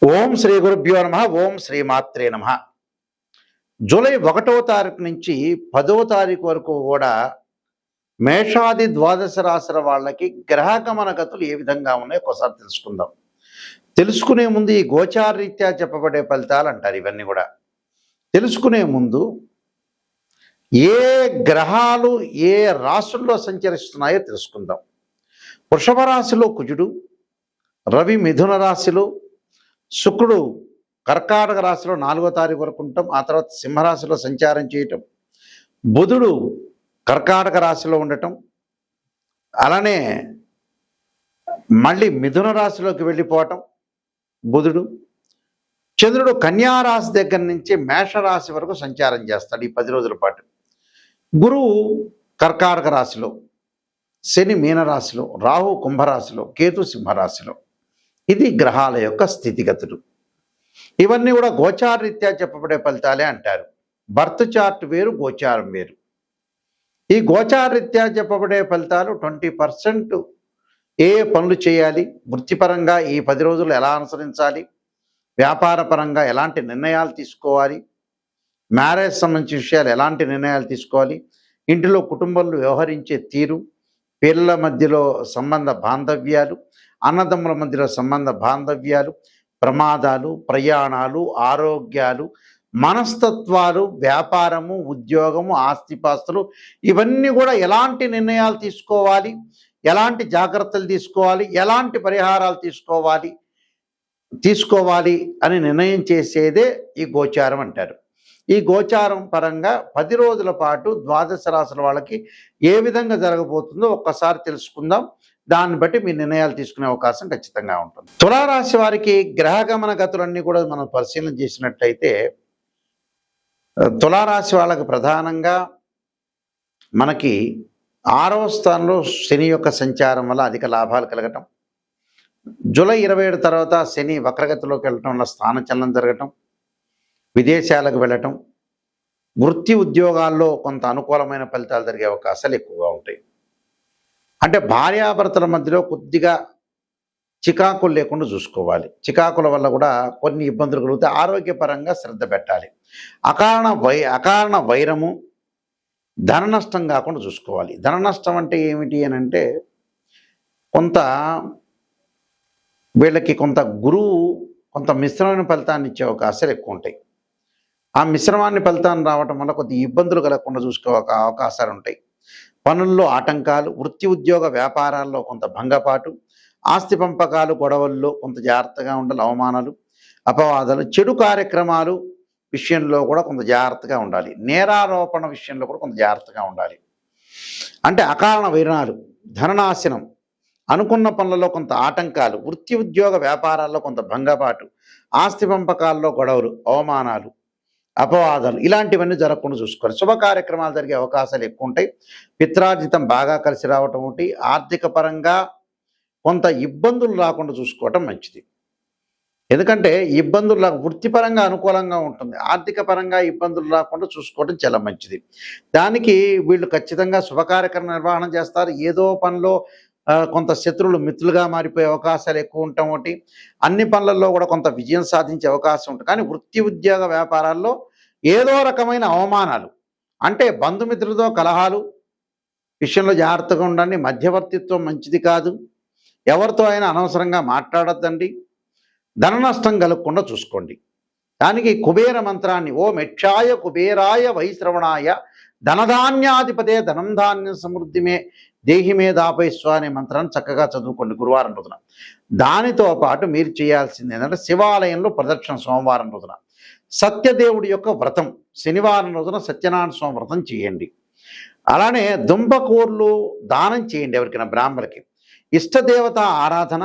ఓం శ్రీ గురుభ్యో నమ. ఓం శ్రీ మాత్రే నమ. జూలై 1వ తారీఖు నుంచి 10వ తారీఖు వరకు కూడా మేషాది ద్వాదశ రాశుల వాళ్ళకి గ్రహగమన గతులు ఏ విధంగా ఉన్నాయో ఒకసారి తెలుసుకుందాం. తెలుసుకునే ముందు ఈ గోచారరీత్యా చెప్పబడే ఫలితాలు అంటారు. ఇవన్నీ కూడా తెలుసుకునే ముందు ఏ గ్రహాలు ఏ రాశుల్లో సంచరిస్తున్నాయో తెలుసుకుందాం. వృషభ రాశిలో కుజుడు, రవి మిథున రాశిలో, శుక్రుడు కర్కాటక రాశిలో 4వ తారీఖు వరకు ఉంటాం. ఆ తర్వాత సింహరాశిలో సంచారం చేయటం, బుధుడు కర్కాటక రాశిలో ఉండటం, అలానే మళ్ళీ మిథున రాశిలోకి వెళ్ళిపోవటం బుధుడు. చంద్రుడు కన్యా రాశి దగ్గర నుంచి మేషరాశి వరకు సంచారం చేస్తాడు ఈ 10 రోజుల పాటు. గురువు కర్కాటక రాశిలో, శని మీనరాశిలో, రాహు కుంభరాశిలో, కేతు సింహరాశిలో. ఇది గ్రహాల యొక్క స్థితిగతులు. ఇవన్నీ కూడా గోచారరీత్యా చెప్పబడే ఫలితాలే అంటారు. బర్త్ చార్ట్ వేరు, గోచారం వేరు. ఈ గోచారరీత్యా చెప్పబడే ఫలితాలు 20% ఏ పనులు చేయాలి, వృత్తిపరంగా ఈ 10 రోజులు ఎలా అనుసరించాలి, వ్యాపార పరంగా ఎలాంటి నిర్ణయాలు తీసుకోవాలి, మ్యారేజ్ సంబంధించిన విషయాలు ఎలాంటి నిర్ణయాలు తీసుకోవాలి, ఇంటిలో కుటుంబంలో వ్యవహరించే తీరు, పిల్లల మధ్యలో సంబంధ బాంధవ్యాలు, అన్నదమ్ముల మధ్యలో సంబంధ బాంధవ్యాలు, ప్రమాదాలు, ప్రయాణాలు, ఆరోగ్యాలు, మనస్తత్వాలు, వ్యాపారము, ఉద్యోగము, ఆస్తిపాస్తులు, ఇవన్నీ కూడా ఎలాంటి నిర్ణయాలు తీసుకోవాలి, ఎలాంటి జాగ్రత్తలు తీసుకోవాలి, ఎలాంటి పరిహారాలు తీసుకోవాలి అని నిర్ణయం చేసేదే ఈ గోచారం అంటారు. ఈ గోచారం పరంగా 10 రోజుల పాటు ద్వాదశ రాశుల వాళ్ళకి ఏ విధంగా జరగబోతుందో ఒక్కసారి తెలుసుకుందాం. దాన్ని బట్టి మీ నిర్ణయాలు తీసుకునే అవకాశం ఖచ్చితంగా ఉంటుంది. తులారాశి వారికి గ్రహగమన గతులన్నీ కూడా మనం పరిశీలన చేసినట్టయితే తులారాశి వాళ్ళకి ప్రధానంగా మనకి 6వ స్థానంలో శని యొక్క సంచారం వల్ల అధిక లాభాలు కలగటం, జూలై 27 తర్వాత శని వక్రగతిలోకి వెళ్ళటం వల్ల స్థానచలనం జరగటం, విదేశాలకు వెళ్ళటం, వృత్తి ఉద్యోగాల్లో కొంత అనుకూలమైన ఫలితాలు జరిగే అవకాశాలు ఎక్కువగా ఉంటాయి. అంటే భార్యాభర్తల మధ్యలో కొద్దిగా చికాకులు లేకుండా చూసుకోవాలి. చికాకుల వల్ల కూడా కొన్ని ఇబ్బందులు కలుగుతాయి. ఆరోగ్యపరంగా శ్రద్ధ పెట్టాలి. అకారణ వైరము, ధన నష్టం కాకుండా చూసుకోవాలి. ధన నష్టం అంటే ఏమిటి అని అంటే కొంత వీళ్ళకి కొంత గురువు కొంత మిశ్రమైన ఫలితాన్ని ఇచ్చే అవకాశాలు ఎక్కువ ఉంటాయి. ఆ మిశ్రమాన్ని ఫలితాన్ని రావటం వల్ల కొద్ది ఇబ్బందులు కలగకుండా చూసుకో అవకాశాలు ఉంటాయి. పనుల్లో ఆటంకాలు, వృత్తి ఉద్యోగ వ్యాపారాల్లో కొంత భంగపాటు, ఆస్తి పంపకాలు గొడవల్లో కొంత జాగ్రత్తగా ఉండాలి. అవమానాలు, అపవాదాలు, చెడు కార్యక్రమాలు విషయంలో కూడా కొంత జాగ్రత్తగా ఉండాలి. నేరారోపణ విషయంలో కూడా కొంత జాగ్రత్తగా ఉండాలి. అంటే అకారణ వైరాలు, ధననాశనం, అనుకున్న పనులలో కొంత ఆటంకాలు, వృత్తి ఉద్యోగ వ్యాపారాల్లో కొంత భంగపాటు, ఆస్తి పంపకాల్లో గొడవలు, అవమానాలు, అపవాదాలు, ఇలాంటివన్నీ జరగకుండా చూసుకోవాలి. శుభ కార్యక్రమాలు జరిగే అవకాశాలు ఎక్కువ ఉంటాయి. పిత్రార్జితం బాగా కలిసి రావటం ఒకటి, ఆర్థిక పరంగా కొంత ఇబ్బందులు రాకుండా చూసుకోవటం మంచిది. ఎందుకంటే ఇబ్బందులు వృత్తిపరంగా అనుకూలంగా ఉంటుంది, ఆర్థిక పరంగా ఇబ్బందులు రాకుండా చూసుకోవటం చాలా మంచిది. దానికి వీళ్ళు ఖచ్చితంగా శుభ కార్యక్రమ నిర్వహణ చేస్తారు. ఏదో పనిలో కొంత శత్రువులు మిత్రులుగా మారిపోయే అవకాశాలు ఎక్కువ ఉండటం ఒకటి, అన్ని పనులలో కూడా కొంత విజయం సాధించే అవకాశం ఉంటుంది. కానీ వృత్తి ఉద్యోగ వ్యాపారాల్లో ఏదో రకమైన అవమానాలు, అంటే బంధుమిత్రులతో కలహాలు విషయంలో జాగ్రత్తగా ఉండండి. మధ్యవర్తిత్వం మంచిది కాదు. ఎవరితో అయినా అనవసరంగా మాట్లాడొద్దండి. ధన నష్టం కలగకుండా చూసుకోండి. దానికి కుబేర మంత్రాన్ని ఓం యక్షాయ కుబేరాయ వైశ్రవణాయ ధనధాన్యాధిపతే ధనం ధాన్య సమృద్ధిమే దేహిమే దాపైస్వ అనే మంత్రాన్ని చక్కగా చదువుకోండి గురువారం రోజున. దానితో పాటు మీరు చేయాల్సింది ఏంటంటే శివాలయంలో ప్రదక్షిణ సోమవారం రోజున, సత్యదేవుడి యొక్క వ్రతం శనివారం రోజున సత్యనారాయణ స్వామి వ్రతం చేయండి. అలానే దుంపకూర్లు దానం చేయండి ఎవరికైనా బ్రాహ్మణులకి. ఇష్టదేవత ఆరాధన,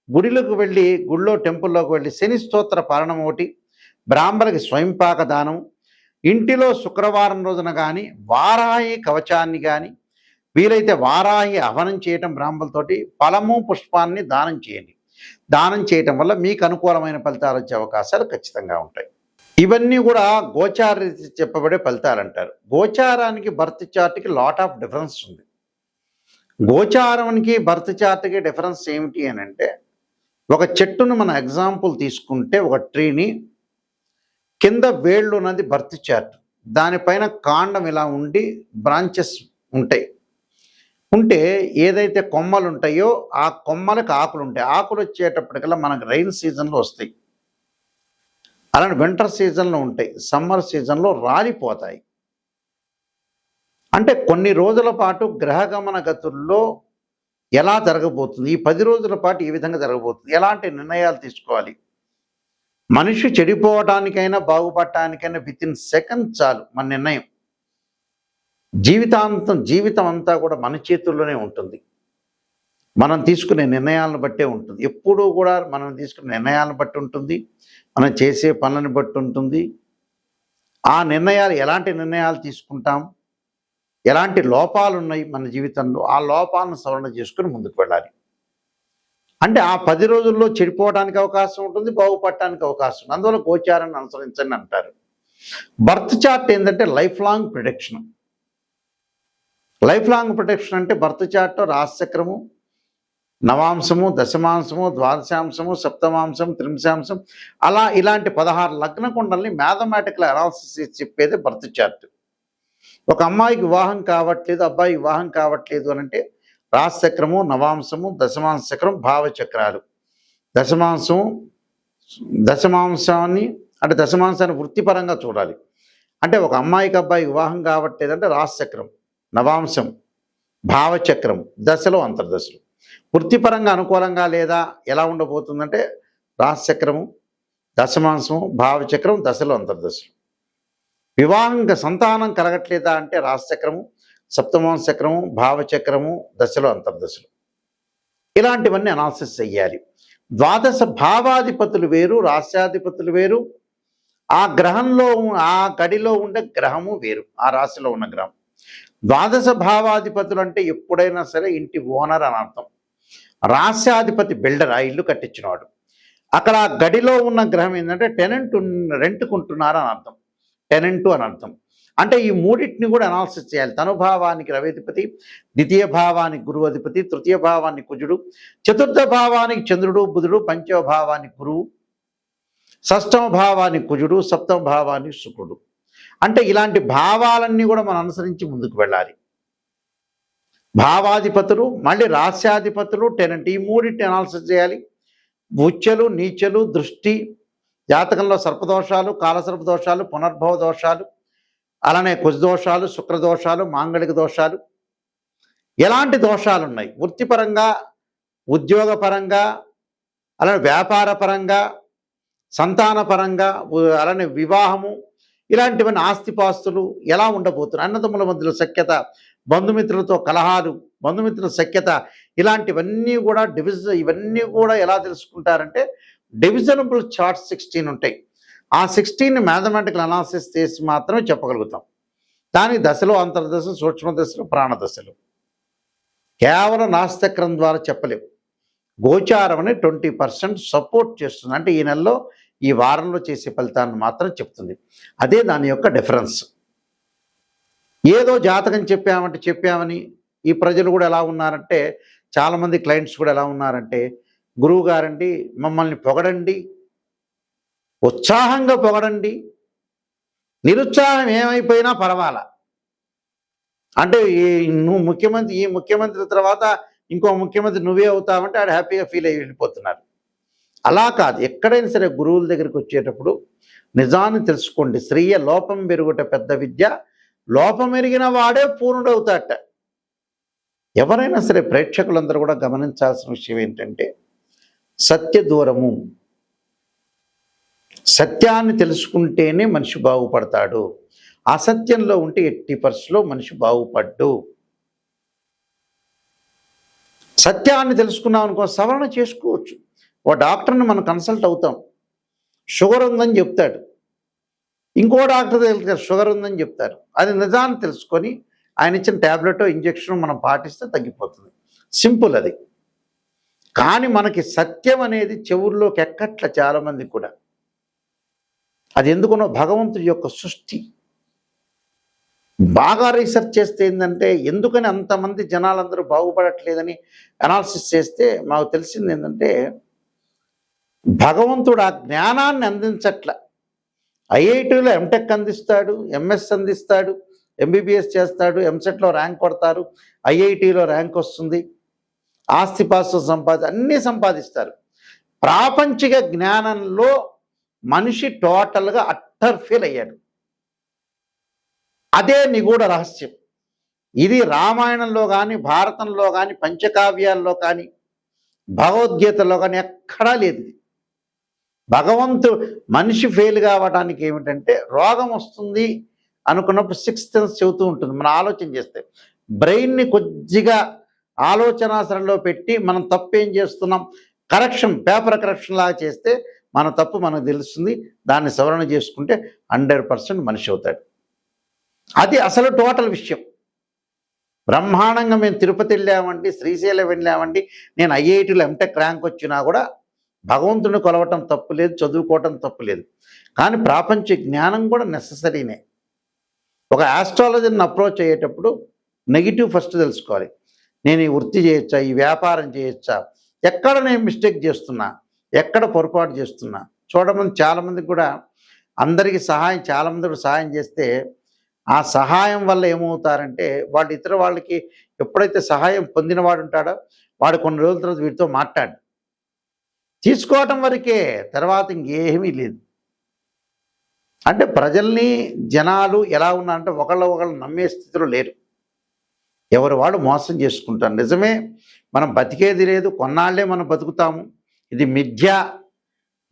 గుడిలకు వెళ్ళి గుళ్ళో టెంపుల్లోకి వెళ్ళి శని స్తోత్ర పారణం ఒకటి, బ్రాహ్మణులకి స్వయంపాక దానం, ఇంటిలో శుక్రవారం రోజున కానీ వారాహి కవచాన్ని కానీ వీలైతే వారాహి హవనం చేయటం బ్రాహ్మణులతోటి, ఫలము పుష్పాన్ని దానం చేయండి. దానం చేయటం వల్ల మీకు అనుకూలమైన ఫలితాలు వచ్చే అవకాశాలు ఖచ్చితంగా ఉంటాయి. ఇవన్నీ కూడా గోచార చెప్పబడే ఫలితాలు అంటారు. గోచారానికి బర్త్ చార్ట్కి లాట్ ఆఫ్ డిఫరెన్స్ ఉంది. గోచారానికి బర్త్ చార్ట్కి డిఫరెన్స్ ఏమిటి అని అంటే ఒక చెట్టును మన ఎగ్జాంపుల్ తీసుకుంటే, ఒక ట్రీని కింద వేళ్ళు ఉన్నది బర్త్ చార్ట్, దానిపైన కాండం ఇలా ఉండి బ్రాంచెస్ ఉంటాయి. ఉంటే ఏదైతే కొమ్మలు ఉంటాయో ఆ కొమ్మలకు ఆకులు ఉంటాయి. ఆకులు వచ్చేటప్పటికల్లా మనకు రైన్ సీజన్లో వస్తాయి, అలానే వింటర్ సీజన్లో ఉంటాయి, సమ్మర్ సీజన్లో రాలిపోతాయి. అంటే కొన్ని రోజుల పాటు గ్రహగమన గతుల్లో ఎలా జరగబోతుంది, ఈ 10 రోజుల పాటు ఈ విధంగా జరగబోతుంది, ఎలాంటి నిర్ణయాలు తీసుకోవాలి, మనిషి చెడిపోవటానికైనా బాగుపడటానికైనా వితిన్ సెకండ్ చాలు మన నిర్ణయం. జీవితం అంతా కూడా మన చేతుల్లోనే ఉంటుంది. మనం తీసుకునే నిర్ణయాలను బట్టే ఉంటుంది. ఎప్పుడూ కూడా మనం తీసుకునే నిర్ణయాలను బట్టి ఉంటుంది, మనం చేసే పనులను బట్టి ఉంటుంది. ఆ నిర్ణయాలు ఎలాంటి నిర్ణయాలు తీసుకుంటాం, ఎలాంటి లోపాలు ఉన్నాయి మన జీవితంలో, ఆ లోపాలను సవరణ చేసుకుని ముందుకు వెళ్ళాలి. అంటే ఆ 10 రోజుల్లో చెడిపోవడానికి అవకాశం ఉంటుంది, బాగుపడటానికి అవకాశం ఉంది. అందువల్ల గోచారాన్ని అనుసరించండి అంటారు. బర్త్ చార్ట్ ఏంటంటే life long protection. Life long protection అంటే బర్త్ చార్ట్లో రాశిచక్రము, నవాంశము, దశమాంశము, ద్వాదశాంశము, సప్తమాంశం, త్రింశాంశం, అలా ఇలాంటి 16 లగ్న కుండల్ని మ్యాథమెటికల్ అనాలిసిస్ చెప్పేది బర్త్ చార్ట్. ఒక అమ్మాయికి వివాహం కావట్లేదు, అబ్బాయికి వివాహం కావట్లేదు అని అంటే రాశిచక్రము, నవాంశము, దశమాంశ చక్రం, భావచక్రాలు. దశమాంశాన్ని అంటే దశమాంశాన్ని వృత్తిపరంగా చూడాలి. అంటే ఒక అమ్మాయికి అబ్బాయికి వివాహం కావట్లేదంటే రాశిచక్రం, నవాంశం, భావచక్రం, దశలో అంతర్దశలు. వృత్తిపరంగా అనుకూలంగా లేదా ఎలా ఉండబోతుందంటే రాశిచక్రము, దశమాంశము, భావచక్రం, దశలో అంతర్దశలు. వివాహంగా సంతానం కలగట్లేదా అంటే రాశిచక్రము, సప్తమాంశ చక్రము, భావచక్రము, దశలో అంతర్దశలు. ఇలాంటివన్నీ అనాలిసిస్ చెయ్యాలి. ద్వాదశ భావాధిపతులు వేరు, రాశ్యాధిపతులు వేరు, ఆ గ్రహంలో ఆ గడిలో ఉండే గ్రహము వేరు, ఆ రాశిలో ఉన్న గ్రహం. ద్వాదశ భావాధిపతులు అంటే ఎప్పుడైనా సరే ఇంటి ఓనర్ అని అర్థం. రాశ్యాధిపతి బిల్డర్, ఆ ఇల్లు కట్టించినవాడు. అక్కడ గడిలో ఉన్న గ్రహం ఏంటంటే టెనెంట్, రెంట్కుంటున్నారు అని అర్థం, టెనెంటు అని అర్థం. అంటే ఈ మూడింటిని కూడా అనాలిసిస్ చేయాలి. తనుభావానికి రవిధిపతి, ద్వితీయ భావానికి గురువు అధిపతి, తృతీయ భావానికి కుజుడు, చతుర్థ భావానికి చంద్రుడు బుధుడు, పంచమ భావానికి గురువు, షష్టమ భావానికి కుజుడు, సప్తమ భావానికి శుక్రుడు. అంటే ఇలాంటి భావాలన్నీ కూడా మనం అనుసరించి ముందుకు వెళ్ళాలి. భావాధిపతులు, మళ్ళీ రాశ్యాధిపతులు, టెనెంట్, ఈ మూడింటిని అనాలిసిస్ చేయాలి. ఉచ్చలు, నీచలు, దృష్టి, జాతకంలో సర్పదోషాలు, కాలసర్ప దోషాలు, పునర్భవ దోషాలు, అలానే కుజదోషాలు, శుక్రదోషాలు, మాంగళిక దోషాలు, ఎలాంటి దోషాలు ఉన్నాయి వృత్తిపరంగా, ఉద్యోగపరంగా, అలానే వ్యాపారపరంగా, సంతానపరంగా, అలానే వివాహము, ఇలాంటివన్నీ ఆస్తిపాస్తులు ఎలా ఉండబోతున్నాయి, అన్నదమ్ముల మధ్యలో సఖ్యత, బంధుమిత్రులతో కలహాలు, బంధుమిత్రుల సఖ్యత, ఇలాంటివన్నీ కూడా ఇవన్నీ కూడా ఎలా తెలుసుకుంటారంటే డివిజనబుల్ చార్ట్స్ 16 ఉంటాయి. ఆ 16ని మ్యాథమెటికల్ అనాలిసిస్ చేసి మాత్రమే చెప్పగలుగుతాం. దానికి దశలో అంతర్దశ, సూక్ష్మ దశలు, ప్రాణదశలు కేవలం నాస్తిచక్రం ద్వారా చెప్పలేము. గోచారం అని 20% సపోర్ట్ చేస్తుంది. అంటే ఈ నెలలో, ఈ వారంలో చేసే ఫలితాన్ని మాత్రం చెప్తుంది. అదే దాని యొక్క డిఫరెన్స్. ఏదో జాతకం చెప్పామని ఈ ప్రజలు కూడా ఎలా ఉన్నారంటే, చాలామంది క్లయింట్స్ కూడా ఎలా ఉన్నారంటే, గురువు గారండి మమ్మల్ని పొగడండి, ఉత్సాహంగా పొగడండి, నిరుత్సాహం ఏమైపోయినా పర్వాలా, అంటే ఈ ముఖ్యమంత్రి తర్వాత ఇంకో ముఖ్యమంత్రి నువ్వే అవుతావంటే ఆడు హ్యాపీగా ఫీల్ అయ్యి వెళ్ళిపోతున్నారు. అలా కాదు, ఎక్కడైనా సరే గురువుల దగ్గరికి వచ్చేటప్పుడు నిజాన్ని తెలుసుకోండి. శ్రీయ లోపం పెరుగుట పెద్ద విద్య, లోపం ఎరిగిన వాడే పూర్ణుడవుతాట. ఎవరైనా సరే ప్రేక్షకులందరూ కూడా గమనించాల్సిన విషయం ఏంటంటే, సత్య దూరము. సత్యాన్ని తెలుసుకుంటేనే మనిషి బాగుపడతాడు. అసత్యంలో ఉంటే 80% మనిషి బాగుపడ్డు. సత్యాన్ని తెలుసుకున్నాం అనుకో, సవరణ చేసుకోవచ్చు. ఓ డాక్టర్ని మనం కన్సల్ట్ అవుతాం, షుగర్ ఉందని చెప్తాడు. ఇంకో డాక్టర్ దగ్గర షుగర్ ఉందని చెప్తారు. అది నిజాన్ని తెలుసుకొని ఆయన ఇచ్చిన ట్యాబ్లెట్, ఇంజెక్షన్ మనం పాటిస్తే తగ్గిపోతుంది. సింపుల్ అది. కానీ మనకి సత్యం అనేది చెవుల్లోకి ఎక్కట్ల చాలామంది కూడా. అది ఎందుకునో భగవంతుడి యొక్క సృష్టి. బాగా రీసెర్చ్ చేస్తే ఏంటంటే, ఎందుకని అంతమంది జనాలందరూ బాగుపడట్లేదని అనాలిసిస్ చేస్తే మాకు తెలిసింది ఏంటంటే, భగవంతుడు ఆ జ్ఞానాన్ని అందించట్ల. ఐఐటీలో ఎంటెక్ అందిస్తాడు, ఎంఎస్ అందిస్తాడు, ఎంబీబీఎస్ చేస్తాడు, ఎంసెట్లో ర్యాంక్ కొడతారు, ఐఐటీలో ర్యాంక్ వస్తుంది, ఆస్తిపాస్తులు అన్నీ సంపాదిస్తారు. ప్రాపంచిక జ్ఞానంలో మనిషి టోటల్గా అట్టర్ ఫెయిల్ అయ్యాడు. అదే నిగూఢ రహస్యం. ఇది రామాయణంలో కానీ, భారతంలో కానీ, పంచకావ్యాల్లో కానీ, భగవద్గీతలో కానీ ఎక్కడా లేదు. మనిషి ఫెయిల్ కావడానికి ఏమిటంటే, రోగం వస్తుంది అనుకున్నప్పుడు సిక్స్త్ సెన్స్ చెబుతూ ఉంటుంది. మనం ఆలోచన చేస్తే బ్రెయిన్ని కొద్దిగా ఆలోచనాసరణలో పెట్టి మనం తప్పు ఏం చేస్తున్నాం, పేపర్ కరెక్షన్ లాగా చేస్తే మన తప్పు మనకు తెలుస్తుంది. దాన్ని సవరణ చేసుకుంటే 100% మనిషి అవుతాడు. అది అసలు టోటల్ విషయం. బ్రహ్మాండంగా మేము తిరుపతి వెళ్ళామండి, శ్రీశైలం వెళ్ళామండి, నేను ఐఐటీలో ఎంటెక్ ర్యాంక్ వచ్చినా కూడా భగవంతుని కొలవటం తప్పు లేదు, చదువుకోవటం తప్పు లేదు. కానీ ప్రాపంచ జ్ఞానం కూడా నెససరీనే. ఒక ఆస్ట్రాలజర్ని అప్రోచ్ అయ్యేటప్పుడు నెగిటివ్ ఫస్ట్ తెలుసుకోవాలి. నేను ఈ వృత్తి చేయొచ్చా, ఈ వ్యాపారం చేయొచ్చా, ఎక్కడ నేను మిస్టేక్ చేస్తున్నా, ఎక్కడ పొరపాటు చేస్తున్నా. చూడమని చాలామందికి కూడా అందరికీ చాలామంది కూడా సహాయం చేస్తే ఆ సహాయం వల్ల ఏమవుతారంటే, వాళ్ళు ఇతర వాళ్ళకి ఎప్పుడైతే సహాయం పొందినవాడు ఉంటాడో వాడు కొన్ని రోజుల తర్వాత వీటితో మాట్లాడు, తీసుకోవటం వరకే, తర్వాత ఇంకేమీ లేదు. అంటే జనాలు ఎలా ఉన్నారంటే ఒకళ్ళు నమ్మే స్థితిలో లేరు. ఎవరు వాడు మోసం చేసుకుంటారు. నిజమే, మనం బతికేది లేదు, కొన్నాళ్లే మనం బతుకుతాము, ఇది మిథ్య,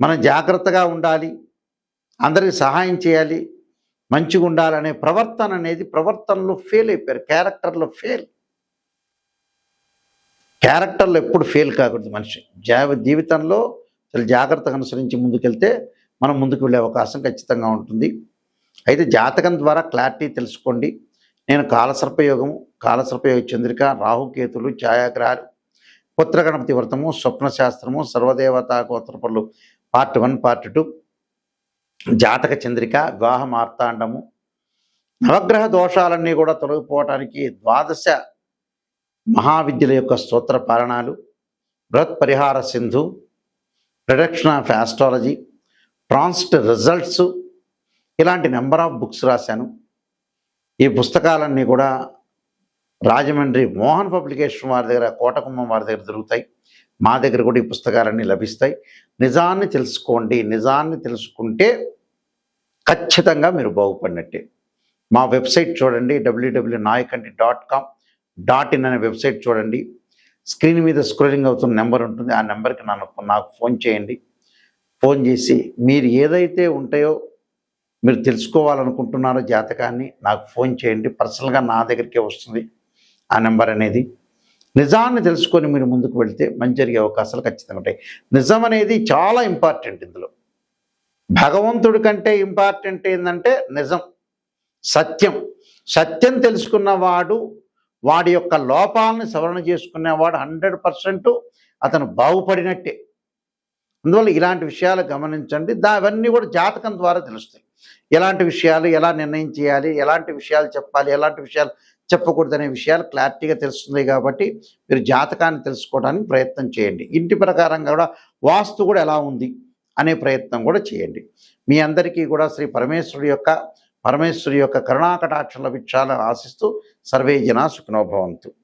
మనం జాగ్రత్తగా ఉండాలి, అందరికీ సహాయం చేయాలి, మంచిగా ఉండాలనే ప్రవర్తనలో ఫెయిల్ అయిపోయారు. క్యారెక్టర్లో ఎప్పుడు ఫెయిల్ కాకూడదు మనిషి. జీవితంలో చాలా జాగ్రత్తగా అనుసరించి ముందుకెళ్తే మనం ముందుకు వెళ్ళే అవకాశం ఖచ్చితంగా ఉంటుంది. అయితే జాతకం ద్వారా క్లారిటీ తెలుసుకోండి. నేను కాలసర్పయోగ చంద్రిక, రాహుకేతులు, ఛాయాగ్రహాలు, పుత్రగణపతి వ్రతము, స్వప్నశాస్త్రము, సర్వదేవతా గోత్రపరులు పార్ట్ 1, పార్ట్ 2, జాతక చంద్రిక, వివాహ మార్తాండము, నవగ్రహ దోషాలన్నీ కూడా తొలగిపోవటానికి 12 మహావిద్యల యొక్క స్తోత్ర పాలనాలు, బృహత్ పరిహార Sindhu, production of astrology, transit results, ఇలాంటి నెంబర్ ఆఫ్ బుక్స్ రాశాను. ఈ పుస్తకాలన్నీ కూడా రాజమండ్రి మోహన్ పబ్లికేషన్ వారి దగ్గర, కోటకుమ్మం వారి దగ్గర దొరుకుతాయి. మా దగ్గర కూడా ఈ పుస్తకాలన్నీ లభిస్తాయి. నిజాన్ని తెలుసుకోండి. నిజాన్ని తెలుసుకుంటే ఖచ్చితంగా మీరు బాగుపడినట్టే. మా వెబ్సైట్ చూడండి, www.nayakanti.com.in అనే వెబ్సైట్ చూడండి. స్క్రీన్ మీద స్క్రోలింగ్ అవుతున్న నెంబర్ ఉంటుంది, ఆ నెంబర్కి నాకు ఫోన్ చేయండి. ఫోన్ చేసి మీరు ఏదైతే ఉంటాయో, మీరు తెలుసుకోవాలనుకుంటున్నారో జాతకాన్ని నాకు ఫోన్ చేయండి. పర్సనల్గా నా దగ్గరికే వస్తుంది ఆ నెంబర్ అనేది. నిజాన్ని తెలుసుకొని మీరు ముందుకు వెళ్తే మంచి జరిగే అవకాశాలు ఖచ్చితంగా ఉంటాయి. నిజం అనేది చాలా ఇంపార్టెంట్. ఇందులో భగవంతుడి కంటే ఇంపార్టెంట్ ఏంటంటే నిజం, సత్యం తెలుసుకున్నవాడు, వాడి యొక్క లోపాలని సవరణ చేసుకునేవాడు 100% అతను బాగుపడినట్టే. అందువల్ల ఇలాంటి విషయాలు గమనించండి. అవన్నీ కూడా జాతకం ద్వారా తెలుస్తాయి. ఎలాంటి విషయాలు ఎలా నిర్ణయం చేయాలి, ఎలాంటి విషయాలు చెప్పాలి, ఎలాంటి విషయాలు చెప్పకూడదనే విషయాలు క్లారిటీగా తెలుస్తుంది. కాబట్టి మీరు జాతకాన్ని తెలుసుకోవడానికి ప్రయత్నం చేయండి. ఇంటి ప్రకారంగా కూడా వాస్తు కూడా ఎలా ఉంది అనే ప్రయత్నం కూడా చేయండి. మీ అందరికీ కూడా శ్రీ పరమేశ్వరి యొక్క కరుణాకటాక్ష లభించాలని ఆశిస్తూ సర్వే జనా సుఖినో భవంతు.